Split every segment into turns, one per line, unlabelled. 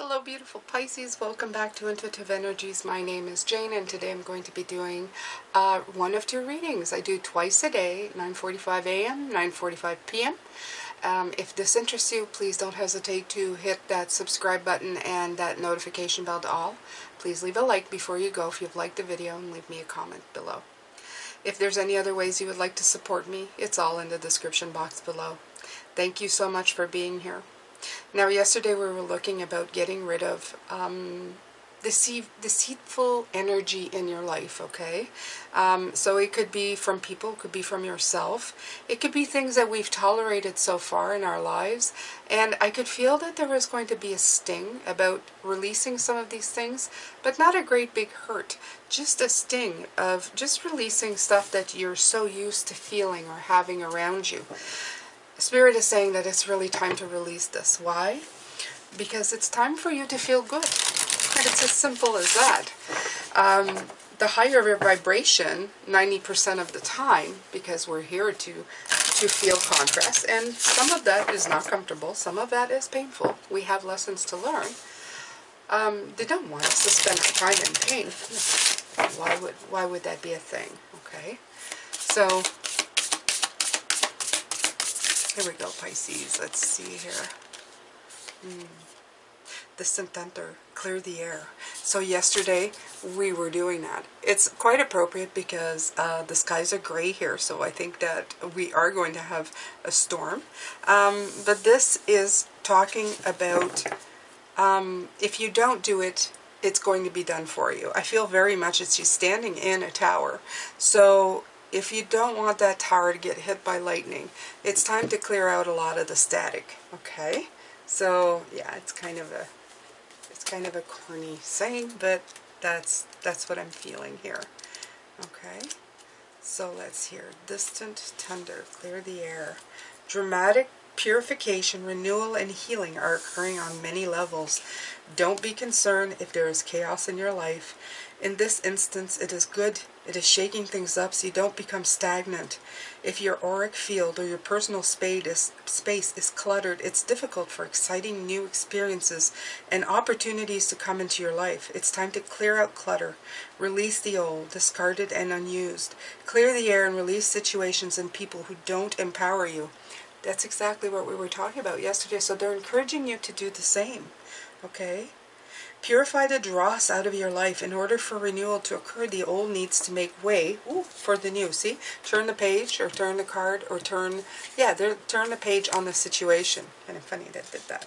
Hello beautiful Pisces, welcome back to Intuitive Energies. My name is Jane and today I'm going to be doing one of two readings. I do twice a day, 9:45 a.m., 9:45 p.m. If this interests you, please don't hesitate to hit that subscribe button and that notification bell to all. Please leave a like before you go if you've liked the video and leave me a comment below. If there's any other ways you would like to support me, it's all in the description box below. Thank you so much for being here. Now, yesterday we were looking about getting rid of deceitful energy in your life, okay? So it could be from people, it could be from yourself. It could be things that we've tolerated so far in our lives. And I could feel that there was going to be a sting about releasing some of these things, but not a great big hurt. Just a sting of just releasing stuff that you're so used to feeling or having around you. Spirit is saying that it's really time to release this. Why? Because it's time for you to feel good. It's as simple as that. The higher your vibration, 90% of the time, because we're here to feel contrast, and some of that is not comfortable, some of that is painful. We have lessons to learn. They don't want us to spend our time in pain. Why would that be a thing? Okay, so here we go, Pisces. Let's see here. Distant thunder, clear the air. So yesterday we were doing that. It's quite appropriate because the skies are gray here, so I think that we are going to have a storm. But this is talking about if you don't do it, it's going to be done for you. I feel very much it's just standing in a tower. So if you don't want that tower to get hit by lightning, it's time to clear out a lot of the static, okay? So yeah, it's kind of a corny saying, but that's what I'm feeling here. Okay, so let's hear. Distant thunder, clear the air. Dramatic purification, renewal, and healing are occurring on many levels. Don't be concerned if there is chaos in your life. In this instance, it is good. It is shaking things up so you don't become stagnant. If your auric field or your personal space is cluttered, it's difficult for exciting new experiences and opportunities to come into your life. It's time to clear out clutter, release the old, discarded and unused. Clear the air and release situations and people who don't empower you. That's exactly what we were talking about yesterday, so they're encouraging you to do the same, okay? Purify the dross out of your life. In order for renewal to occur, the old needs to make way for the new. See? Turn the page, or turn the card, or turn the page on the situation. Kind of funny that did that.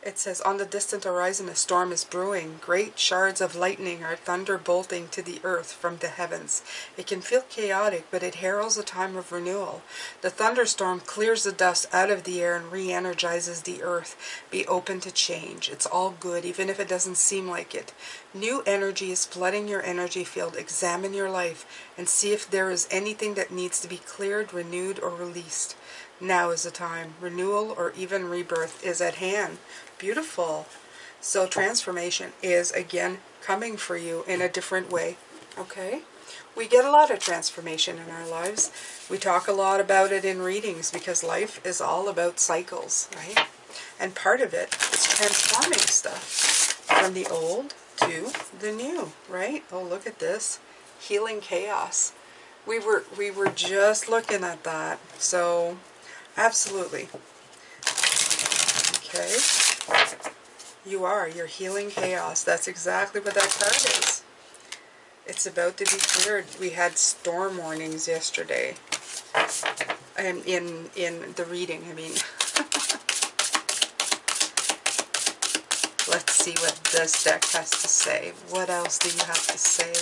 It says, on the distant horizon a storm is brewing. Great shards of lightning are thunderbolting to the earth from the heavens. It can feel chaotic, but it heralds a time of renewal. The thunderstorm clears the dust out of the air and re-energizes the earth. Be open to change. It's all good, even if it doesn't seem like it. New energy is flooding your energy field. Examine your life and see if there is anything that needs to be cleared, renewed, or released. Now is the time. Renewal or even rebirth is at hand. Beautiful. So transformation is again coming for you in a different way. Okay? We get a lot of transformation in our lives. We talk a lot about it in readings because life is all about cycles, right? And part of it is transforming stuff from the old to the new, right? Oh, look at this. Healing chaos. We were just looking at that. So absolutely. Okay. You're healing chaos. That's exactly what that card is. It's about to be cleared. We had storm warnings yesterday. In the reading, I mean. Let's see what this deck has to say. What else do you have to say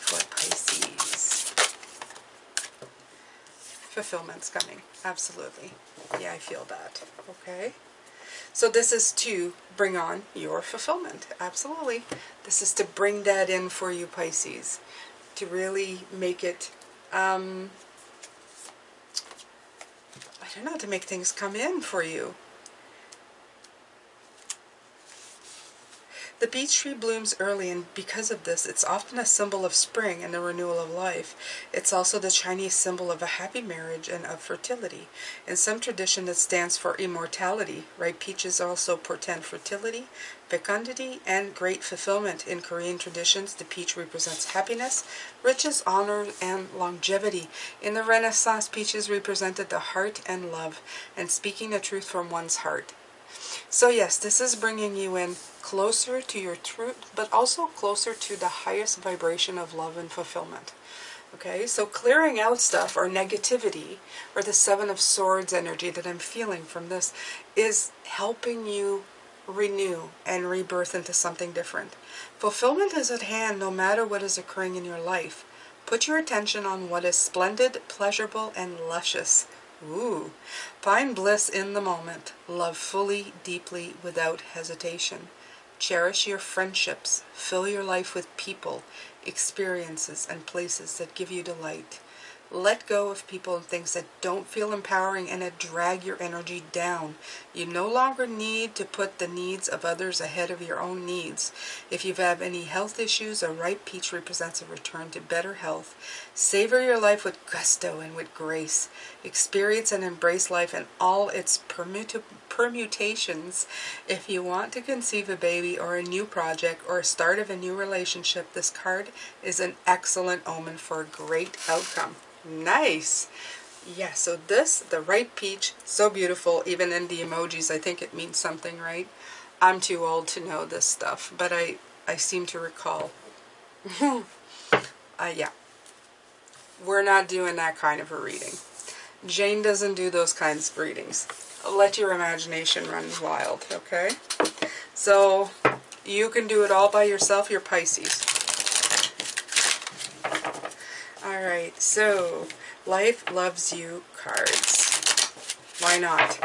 for Pisces? Fulfillment's coming. Absolutely. Yeah, I feel that. Okay. So this is to bring on your fulfillment. Absolutely. This is to bring that in for you, Pisces. To really make it, I don't know, to make things come in for you. The beech tree blooms early, and because of this, it's often a symbol of spring and the renewal of life. It's also the Chinese symbol of a happy marriage and of fertility. In some tradition, it stands for immortality. Ripe peaches also portend fertility, fecundity, and great fulfillment. In Korean traditions, the peach represents happiness, riches, honor, and longevity. In the Renaissance, peaches represented the heart and love, and speaking the truth from one's heart. So yes, this is bringing you in closer to your truth, but also closer to the highest vibration of love and fulfillment. Okay, so clearing out stuff or negativity, or the Seven of Swords energy that I'm feeling from this, is helping you renew and rebirth into something different. Fulfillment is at hand no matter what is occurring in your life. Put your attention on what is splendid, pleasurable, and luscious. Ooh. Find bliss in the moment. Love fully, deeply, without hesitation. Cherish your friendships. Fill your life with people, experiences, and places that give you delight. Let go of people and things that don't feel empowering and that drag your energy down. You no longer need to put the needs of others ahead of your own needs. If you have any health issues, a ripe peach represents a return to better health. Savor your life with gusto and with grace. Experience and embrace life in all its permutations. If you want to conceive a baby or a new project or a start of a new relationship, this card is an excellent omen for a great outcome. Nice. Yeah, so this, the ripe peach, so beautiful. Even in the emojis, I think it means something, right? I'm too old to know this stuff, but I seem to recall. Yeah. We're not doing that kind of a reading. Jane doesn't do those kinds of readings. Let your imagination run wild, okay? So, you can do it all by yourself, you're Pisces. Alright, so, Life Loves You cards. Why not?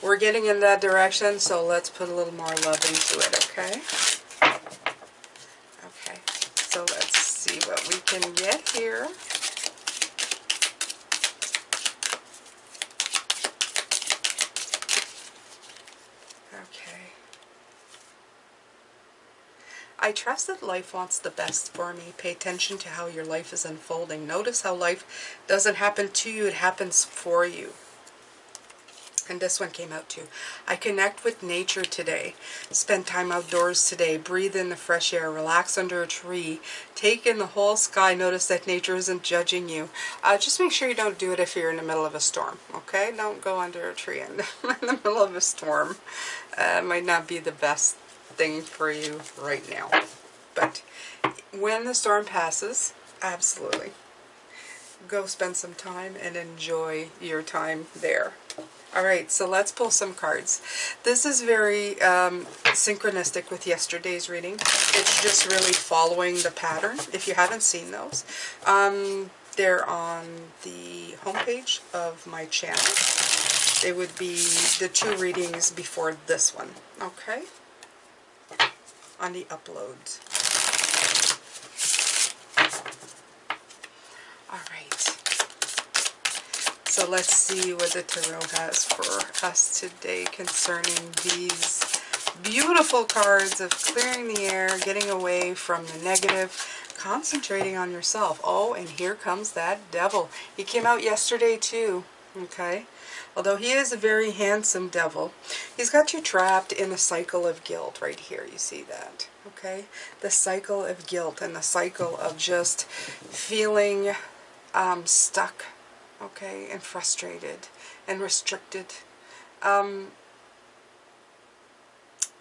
We're getting in that direction, so let's put a little more love into it, okay? Okay, so let's see what we can get here. Okay. I trust that life wants the best for me. Pay attention to how your life is unfolding. Notice how life doesn't happen to you, it happens for you. And this one came out too. I connect with nature today. Spend time outdoors today. Breathe in the fresh air. Relax under a tree. Take in the whole sky. Notice that nature isn't judging you. Just make sure you don't do it if you're in the middle of a storm. Okay? Don't go under a tree in the middle of a storm. Might not be the best thing for you right now. But when the storm passes, absolutely. Go spend some time and enjoy your time there. Alright, so let's pull some cards. This is very synchronistic with yesterday's reading. It's just really following the pattern. If you haven't seen those, they're on the homepage of my channel. They would be the two readings before this one, okay? On the uploads. Alright. So let's see what the tarot has for us today concerning these beautiful cards of clearing the air, getting away from the negative, concentrating on yourself. Oh, and here comes that devil. He came out yesterday too, okay? Although he is a very handsome devil, he's got you trapped in a cycle of guilt right here. You see that, okay? The cycle of guilt and the cycle of just feeling stuck. Okay, and frustrated and restricted.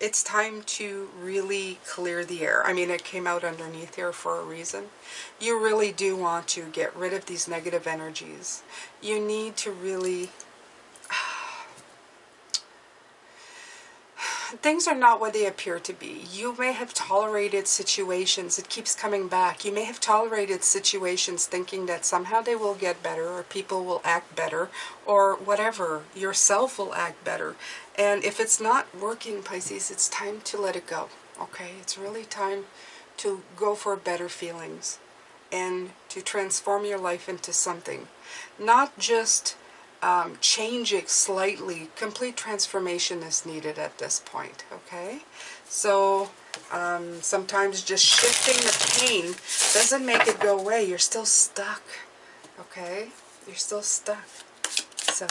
It's time to really clear the air. I mean, it came out underneath here for a reason. You really do want to get rid of these negative energies. You need to really... Things are not what they appear to be. You may have tolerated situations. It keeps coming back. You may have tolerated situations thinking that somehow they will get better, or people will act better, or whatever. Yourself will act better. And if it's not working, Pisces, it's time to let it go. Okay? It's really time to go for better feelings and to transform your life into something. Not just... change it slightly. Complete transformation is needed at this point, okay? So Sometimes just shifting the pain doesn't make it go away. You're still stuck, okay? You're still stuck. So,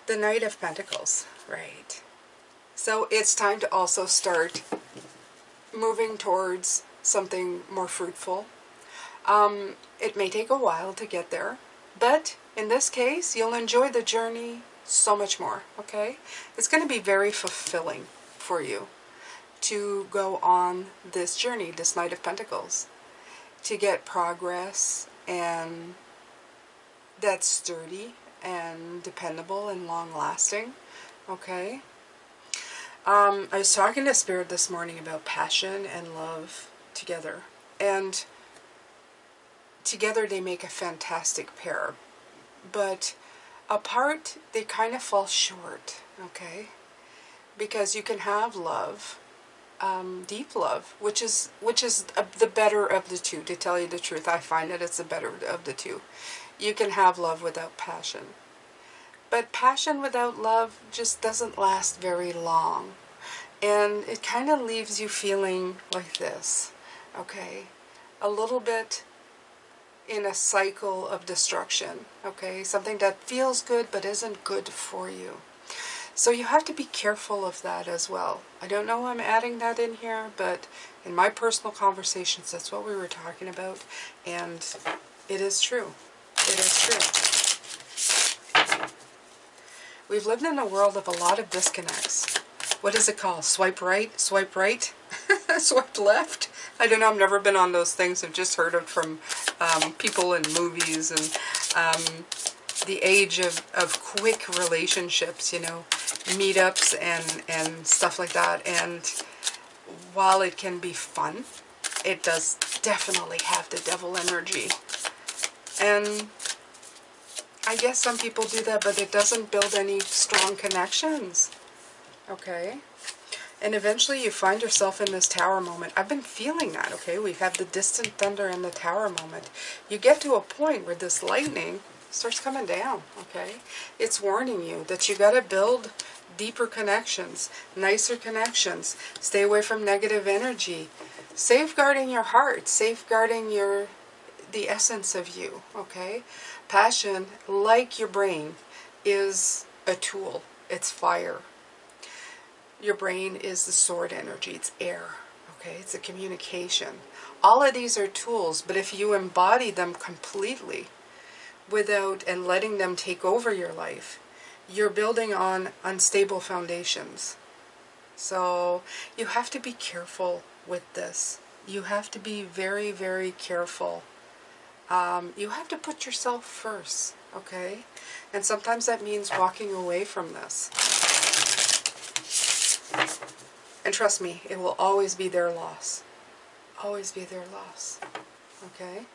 the Knight of Pentacles, right? So it's time to also start moving towards something more fruitful. It may take a while to get there, but in this case, you'll enjoy the journey so much more, okay? It's going to be very fulfilling for you to go on this journey, this Knight of Pentacles, to get progress and that's sturdy and dependable and long-lasting, okay? I was talking to Spirit this morning about passion and love together, and together they make a fantastic pair, but apart they kind of fall short, okay? Because you can have love, deep love, which is the better of the two. To tell you the truth, I find that it's the better of the two. You can have love without passion. But passion without love just doesn't last very long. And it kind of leaves you feeling like this, okay? A little bit in a cycle of destruction, okay? Something that feels good but isn't good for you. So you have to be careful of that as well. I don't know why I'm adding that in here, but in my personal conversations, that's what we were talking about. And it is true. It is true. We've lived in a world of a lot of disconnects. What is it called? Swipe right? Swipe right? Swipe left? I don't know. I've never been on those things. I've just heard it from people in movies and the age of quick relationships, you know, meetups and stuff like that. And while it can be fun, it does definitely have the devil energy. And I guess some people do that, but it doesn't build any strong connections. Okay? And eventually you find yourself in this tower moment. I've been feeling that, okay? We have the distant thunder and the tower moment. You get to a point where this lightning starts coming down, okay? It's warning you that you got to build deeper connections, nicer connections. Stay away from negative energy. Safeguarding your heart, safeguarding the essence of you, okay? Passion, like your brain, is a tool. It's fire. Your brain is the sword energy. It's air, okay? It's a communication. All of these are tools, but if you embody them completely without and letting them take over your life, you're building on unstable foundations. So you have to be careful with this. You have to be very, very careful. You have to put yourself first, okay? And sometimes that means walking away from this. And trust me, it will always be their loss. Always be their loss, okay?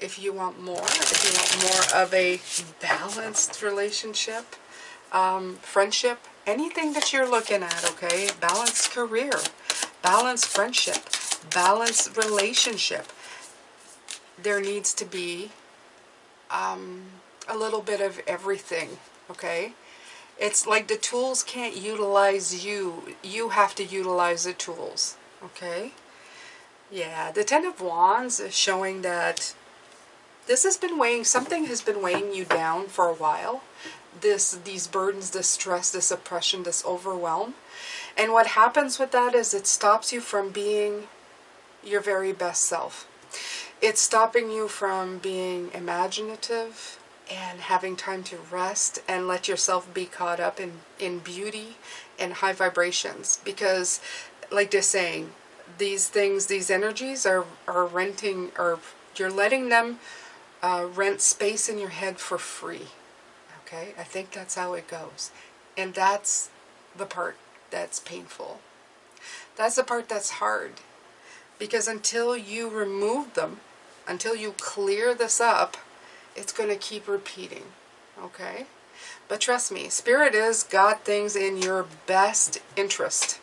If you want more, if you want more of a balanced relationship, friendship, anything that you're looking at, okay? Balanced career, balanced friendship, balanced relationship. There needs to be a little bit of everything, okay? It's like the tools can't utilize you. You have to utilize the tools, okay? Yeah, the Ten of Wands is showing that this has been weighing, something has been weighing you down for a while. These burdens, this stress, this oppression, this overwhelm. And what happens with that is it stops you from being your very best self. It's stopping you from being imaginative and having time to rest and let yourself be caught up in beauty and high vibrations. Because, like they're saying, these things, these energies are renting, or you're letting them rent space in your head for free. Okay? I think that's how it goes. And that's the part that's painful. That's the part that's hard. Because until you remove them, until you clear this up, it's going to keep repeating, okay? But trust me, Spirit has got things in your best interest.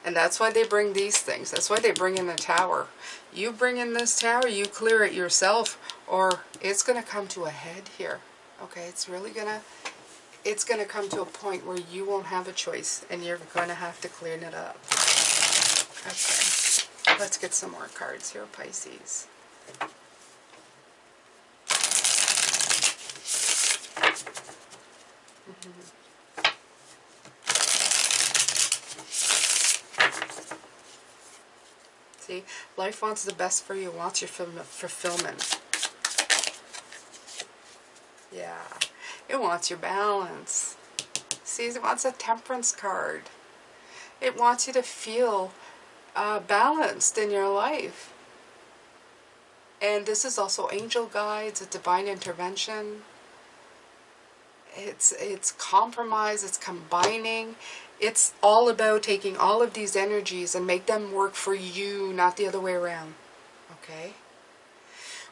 And that's why they bring these things. That's why they bring in the tower. You bring in this tower, you clear it yourself, or it's going to come to a head here. Okay, it's really going to come to a point where you won't have a choice, and you're going to have to clean it up. Okay, let's get some more cards here, Pisces. See, life wants the best for you, wants your fulfillment. Yeah, it wants your balance. See, it wants a temperance card. It wants you to feel balanced in your life. And this is also angel guides, a divine intervention. It's compromise, it's combining. It's all about taking all of these energies and make them work for you, not the other way around. Okay?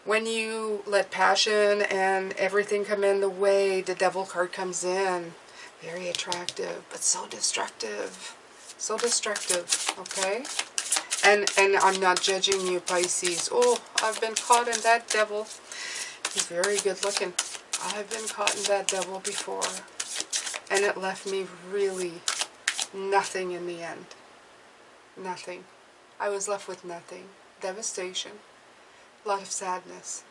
When you let passion and everything come in the way, the devil card comes in. Very attractive, but so destructive. So destructive, okay? And I'm not judging you, Pisces. Oh, I've been caught in that devil. He's very good looking. I've been caught in that devil before. And it left me really nothing in the end. Nothing. I was left with nothing. Devastation. A lot of sadness.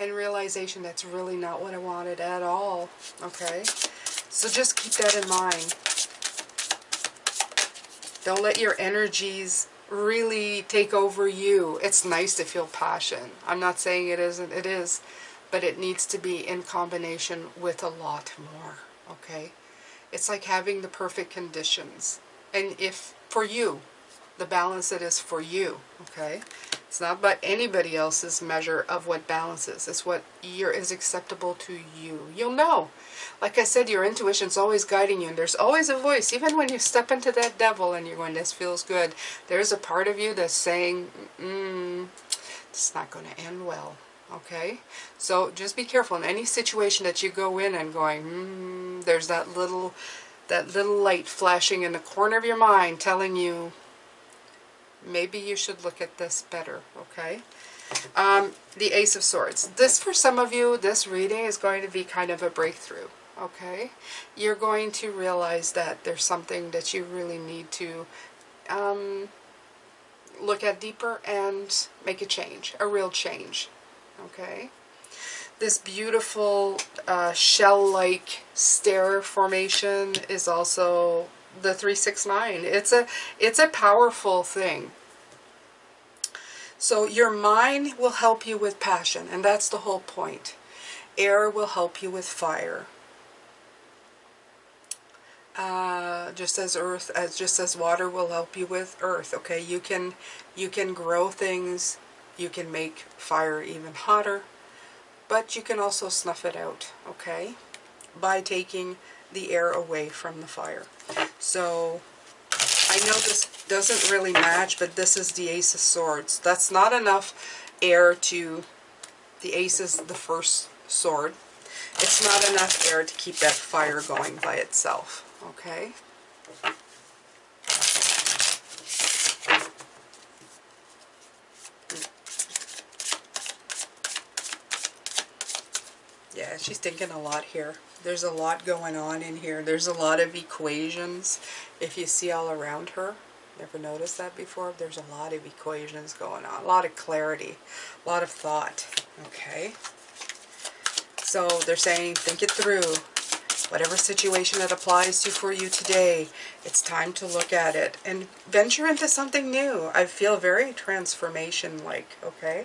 And realization that's really not what I wanted at all. Okay? So just keep that in mind. Don't let your energies really take over you. It's nice to feel passion. I'm not saying it isn't. It is. But it needs to be in combination with a lot more. Okay? It's like having the perfect conditions. And if, for you, the balance that is for you. Okay? It's not about anybody else's measure of what balance is. It's what is acceptable to you. You'll know. Like I said, your intuition's always guiding you. And there's always a voice. Even when you step into that devil and you're going, this feels good. There's a part of you that's saying, it's not going to end well. Okay? So just be careful. In any situation that you go in and going, there's that little light flashing in the corner of your mind telling you, maybe you should look at this better, okay? The Ace of Swords. This, for some of you, this reading is going to be kind of a breakthrough, okay? You're going to realize that there's something that you really need to look at deeper and make a change, a real change, okay? This beautiful shell-like stair formation is also the 369. It's a powerful thing. So your mind will help you with passion, and that's the whole point. Air will help you with fire. Just as water will help you with earth. Okay, you can grow things, you can make fire even hotter, but you can also snuff it out. Okay, by taking the air away from the fire. So I know this doesn't really match, but this is the Ace of Swords. That's not enough air to... The Ace is the first sword. It's not enough air to keep that fire going by itself. Okay? Yeah, she's thinking a lot here. There's a lot going on in here. There's a lot of equations. If you see all around her, never noticed that before? There's a lot of equations going on. A lot of clarity. A lot of thought. Okay? So they're saying, think it through. Whatever situation that applies to for you today, it's time to look at it and venture into something new. I feel very transformation-like, okay?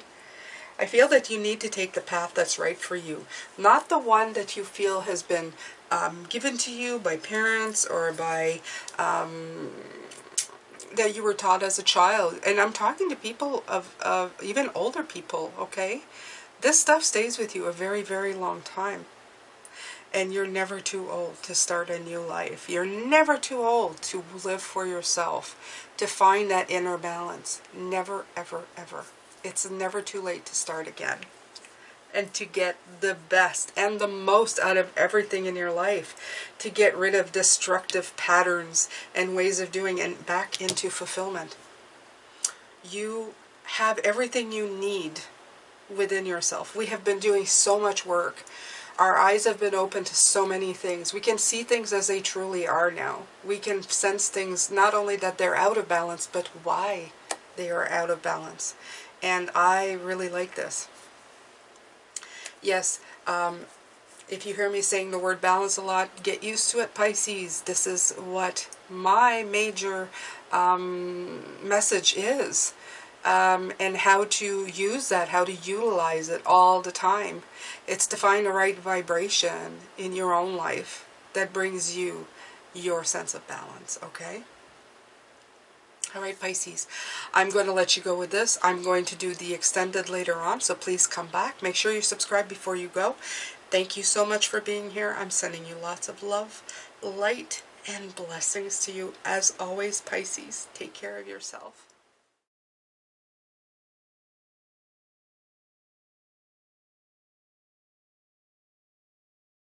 I feel that you need to take the path that's right for you. Not the one that you feel has been given to you by parents or by that you were taught as a child. And I'm talking to people of even older people, okay? This stuff stays with you a very, very long time. And you're never too old to start a new life. You're never too old to live for yourself, to find that inner balance. Never, ever, ever. It's never too late to start again. and to get the best and the most out of everything in your life, to get rid of destructive patterns and ways of doing and back into fulfillment. You have everything you need within yourself. We have been doing so much work. Our eyes have been open to so many things. We can see things as they truly are now. We can sense things, not only that they're out of balance, but why they are out of balance. And I really like this. Yes, if you hear me saying the word balance a lot, get used to it, Pisces. This is what my major message is. And how to use that, how to utilize it all the time. It's to find the right vibration in your own life that brings you your sense of balance, okay? All right, Pisces, I'm going to let you go with this. I'm going to do the extended later on, so please come back. Make sure you subscribe before you go. Thank you so much for being here. I'm sending you lots of love, light, and blessings to you. As always, Pisces, take care of yourself.